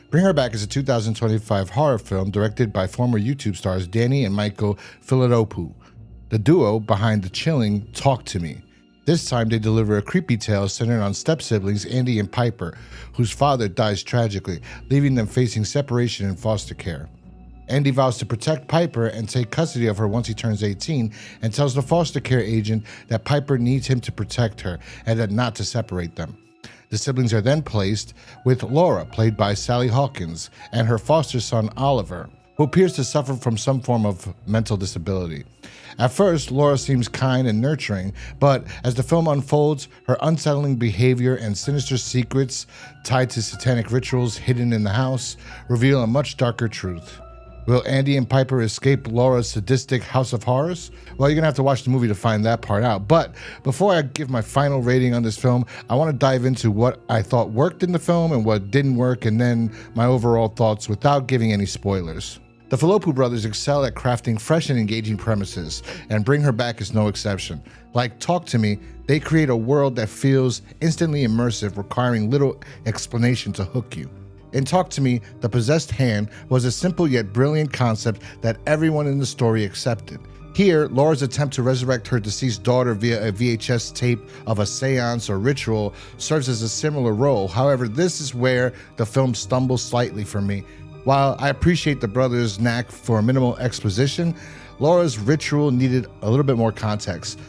Bring Her Back is a 2025 horror film directed by former YouTube stars Danny and Michael Philippou, the duo behind the chilling Talk to Me. This time they deliver a creepy tale centered on step-siblings Andy and Piper, whose father dies tragically, leaving them facing separation in foster care. Andy vows to protect Piper and take custody of her once he turns 18 and tells the foster care agent that Piper needs him to protect her and that not to separate them. The siblings are then placed with Laura, played by Sally Hawkins, and her foster son Oliver, who appears to suffer from some form of mental disability. At first, Laura seems kind and nurturing, but as the film unfolds, her unsettling behavior and sinister secrets tied to satanic rituals hidden in the house reveal a much darker truth. Will Andy and Piper escape Laura's sadistic house of horrors? Well, you're gonna have to watch the movie to find that part out. But before I give my final rating on this film, I want to dive into what I thought worked in the film and what didn't work, and then my overall thoughts without giving any spoilers. The Philippou brothers excel at crafting fresh and engaging premises, and Bring Her Back is no exception. Like Talk to Me, they create a world that feels instantly immersive, requiring little explanation to hook you. In Talk to Me, the possessed hand was a simple yet brilliant concept that everyone in the story accepted. Here, Laura's attempt to resurrect her deceased daughter via a VHS tape of a seance or ritual serves as a similar role. However, this is where the film stumbles slightly for me. While I appreciate the brothers' knack for minimal exposition, Laura's ritual needed a little bit more context.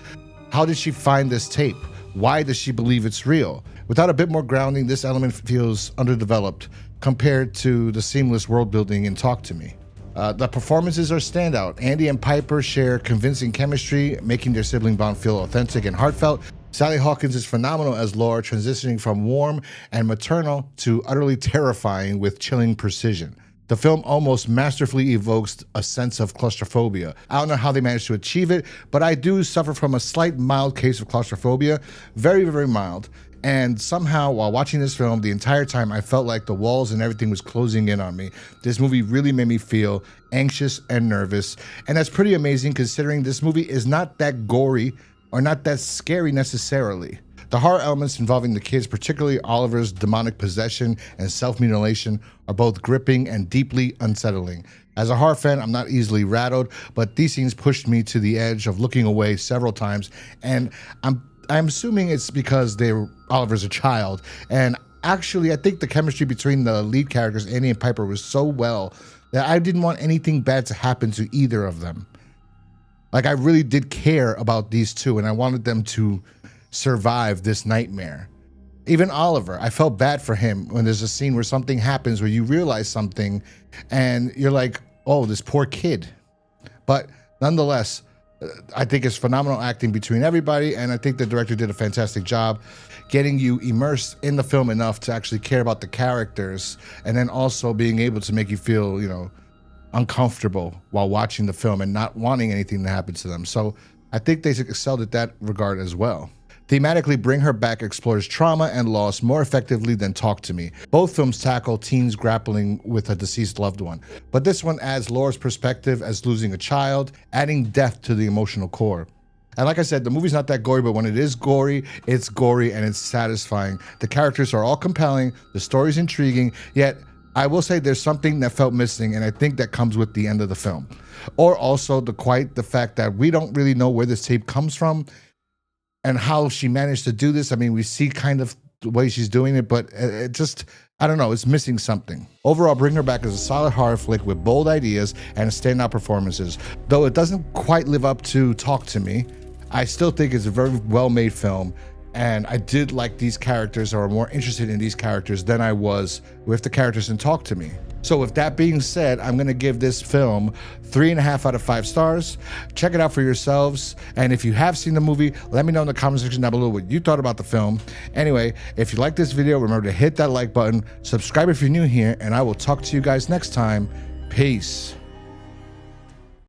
How did she find this tape? Why does she believe it's real? Without a bit more grounding, this element feels underdeveloped compared to the seamless world building in Talk to Me. The performances are standout. Andy and Piper share convincing chemistry, making their sibling bond feel authentic and heartfelt. Sally Hawkins is phenomenal as Laura, transitioning from warm and maternal to utterly terrifying with chilling precision. The film almost masterfully evokes a sense of claustrophobia. I don't know how they managed to achieve it, but I do suffer from a slight mild case of claustrophobia, very, very mild. And somehow, while watching this film, the entire time I felt like the walls and everything was closing in on me. This movie really made me feel anxious and nervous. And that's pretty amazing considering this movie is not that gory or not that scary necessarily. The horror elements involving the kids, particularly Oliver's demonic possession and self-mutilation, are both gripping and deeply unsettling. As a horror fan, I'm not easily rattled, but these scenes pushed me to the edge of looking away several times. And I'm assuming it's because Oliver's a child. And actually, I think the chemistry between the lead characters, Andy and Piper, was so well that I didn't want anything bad to happen to either of them. Like, I really did care about these two, and I wanted them to survive this nightmare. Even Oliver, I felt bad for him when there's a scene where something happens where you realize something and you're like, oh, this poor kid. But nonetheless, I think it's phenomenal acting between everybody, and I think the director did a fantastic job getting you immersed in the film enough to actually care about the characters, and then also being able to make you feel, uncomfortable while watching the film and not wanting anything to happen to them. So I think they excelled at that regard as well. Thematically, Bring Her Back explores trauma and loss more effectively than Talk to Me. Both films tackle teens grappling with a deceased loved one, but this one adds Laura's perspective as losing a child, adding depth to the emotional core. And like I said, the movie's not that gory, but when it is gory, it's gory and it's satisfying. The characters are all compelling, the story's intriguing, yet I will say there's something that felt missing, and I think that comes with the end of the film. Or also the fact that we don't really know where this tape comes from and how she managed to do this. I mean, we see kind of the way she's doing it, but it just, I don't know, it's missing something. Overall, Bring Her Back is a solid horror flick with bold ideas and standout performances. Though it doesn't quite live up to Talk to Me, I still think it's a very well-made film, and I did like these characters, or more interested in these characters than I was with the characters in Talk to Me. So with that being said, I'm gonna give this film 3.5 out of 5 stars. Check it out for yourselves. And if you have seen the movie, let me know in the comment section down below what you thought about the film. Anyway, if you like this video, remember to hit that like button, subscribe if you're new here, and I will talk to you guys next time. Peace.